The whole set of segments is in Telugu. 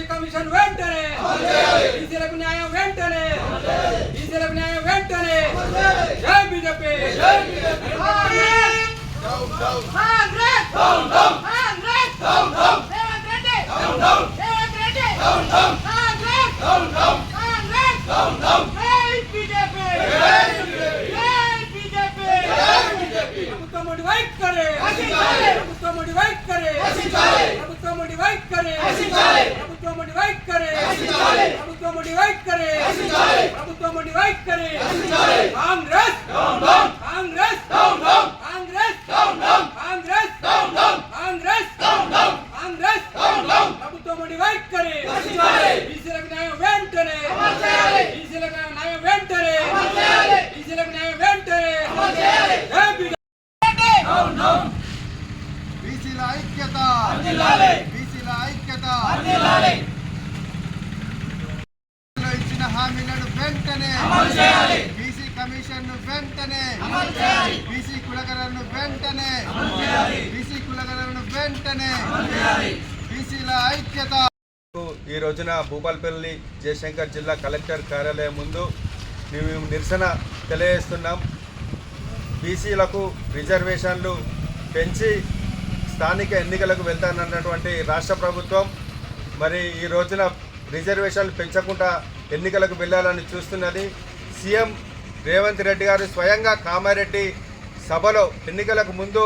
కమిషన్ వెంటనే బీసీలకు న్యాయం వెంటనే బీసీలకు న్యాయం వెంటనే జై బీజేపీ ఇచ్చిన హామీలను వెంటనే బీసీ కమిషన్ వెంటనే బీసీ కులగణను వెంటనే బీసీల ఐక్యత. ఈ రోజున భూపాలపల్లి జయశంకర్ జిల్లా కలెక్టర్ కార్యాలయం ముందు మేము నిరసన తెలియజేస్తున్నాం. బీసీలకు రిజర్వేషన్లు పెంచి స్థానిక ఎన్నికలకు వెళ్తానన్నటువంటి రాష్ట్ర ప్రభుత్వం మరి ఈ రోజున రిజర్వేషన్లు పెంచకుండా ఎన్నికలకు వెళ్ళాలని చూస్తున్నది. సీఎం రేవంత్ రెడ్డి గారు స్వయంగా కామారెడ్డి సభలో ఎన్నికలకు ముందు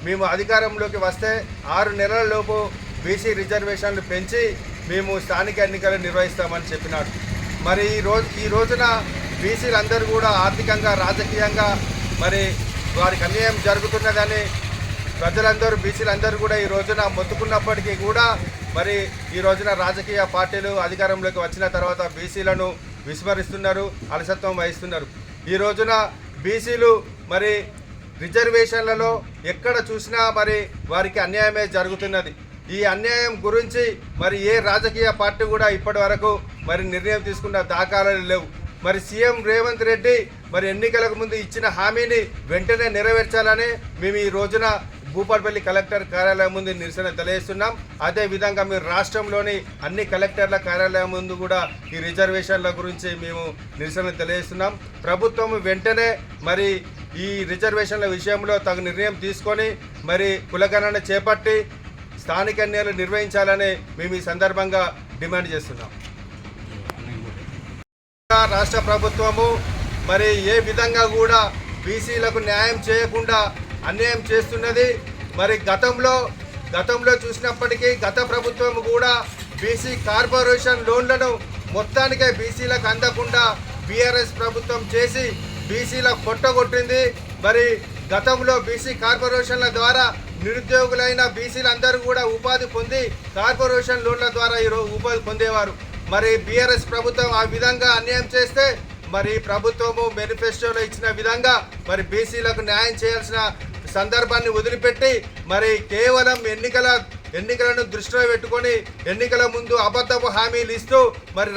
మేము అధికారంలోకి వస్తే 6 నెలల లోపు బీసీ రిజర్వేషన్లు పెంచి మేము స్థానిక ఎన్నికలు నిర్వహిస్తామని చెప్పినాడు. మరి ఈ రోజున బీసీలందరూ కూడా ఆర్థికంగా రాజకీయంగా మరి వారికి అన్యాయం జరుగుతున్నదని ప్రజలందరూ బీసీలందరూ కూడా ఈ రోజున మొత్తుకున్నప్పటికీ కూడా మరి ఈ రోజున రాజకీయ పార్టీలు అధికారంలోకి వచ్చిన తర్వాత బీసీలను విస్మరిస్తున్నారు, అలసత్వం వహిస్తున్నారు. ఈ రోజున బీసీలు మరి రిజర్వేషన్లలో ఎక్కడ చూసినా మరి వారికి అన్యాయమే జరుగుతున్నది. ఈ అన్యాయం గురించి మరి ఏ రాజకీయ పార్టీ కూడా ఇప్పటి వరకు మరి నిర్ణయం తీసుకున్న దాఖలాలు లేవు. మరి సీఎం రేవంత్ రెడ్డి మరి ఎన్నికలకు ముందు ఇచ్చిన హామీని వెంటనే నెరవేర్చాలని మేము ఈ రోజున భూపాలపల్లి కలెక్టర్ కార్యాలయం ముందు నిరసన తెలియజేస్తున్నాం. అదేవిధంగా మీరు రాష్ట్రంలోని అన్ని కలెక్టర్ల కార్యాలయం ముందు కూడా ఈ రిజర్వేషన్ల గురించి మేము నిరసన తెలియజేస్తున్నాం. ప్రభుత్వం వెంటనే మరి ఈ రిజర్వేషన్ల విషయంలో తగు నిర్ణయం తీసుకొని మరి కులగణన చేపట్టి స్థానిక ఎన్నికలు నిర్వహించాలని మేము ఈ సందర్భంగా డిమాండ్ చేస్తున్నాం. రాష్ట్ర ప్రభుత్వము మరి ఏ విధంగా కూడా బీసీలకు న్యాయం చేయకుండా అన్యాయం చేస్తున్నది. మరి గతంలో చూసినప్పటికీ గత ప్రభుత్వం కూడా బీసీ కార్పొరేషన్ లోన్లను మొత్తానికే బీసీలకు అందకుండా బీఆర్ఎస్ ప్రభుత్వం చేసి బీసీలకు కొట్టగొట్టింది. మరి గతంలో బీసీ కార్పొరేషన్ల ద్వారా నిరుద్యోగులైన బీసీలందరూ కూడా ఉపాధి పొంది కార్పొరేషన్ లోన్ల ద్వారా ఈరోజు ఉపాధి పొందేవారు. మరి బీఆర్ఎస్ ప్రభుత్వం ఆ విధంగా అన్యాయం చేస్తే మరి ప్రభుత్వము మేనిఫెస్టోలో ఇచ్చిన విధంగా మరి బీసీలకు న్యాయం చేయాల్సిన సందర్భాన్ని వదిలిపెట్టి మరి కేవలం ఎన్నికలను దృష్టిలో పెట్టుకొని ఎన్నికల ముందు అబద్ధపు హామీలు ఇస్తూ మరి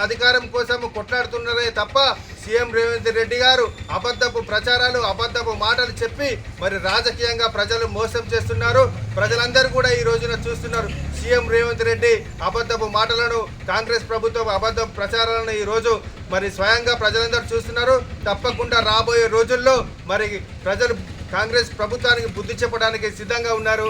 అధికారం కోసం కొట్లాడుతున్నారే తప్ప సీఎం రేవంత్ రెడ్డి గారు అబద్ధపు ప్రచారాలు అబద్ధపు మాటలు చెప్పి మరి రాజకీయంగా ప్రజలు మోసం చేస్తున్నారు. ప్రజలందరూ కూడా ఈ రోజున చూస్తున్నారు. సీఎం రేవంత్ రెడ్డి అబద్ధపు మాటలను, కాంగ్రెస్ ప్రభుత్వం అబద్ధపు ప్రచారాలను ఈరోజు మరి స్వయంగా ప్రజలందరూ చూస్తున్నారు. తప్పకుండా రాబోయే రోజుల్లో మరి ప్రజలు కాంగ్రెస్ ప్రభుత్వానికి బుద్ధి చెప్పడానికి సిద్ధంగా ఉన్నారు.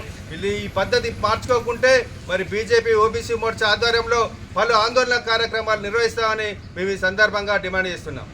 ఈ పద్ధతి మార్చుకోకుంటే మరి బీజేపీ ఓబీసీ మోర్చా ఆధ్వర్యంలో పలు ఆందోళన కార్యక్రమాలు నిర్వహిస్తామని మేము ఈ సందర్భంగా డిమాండ్ చేస్తున్నాం.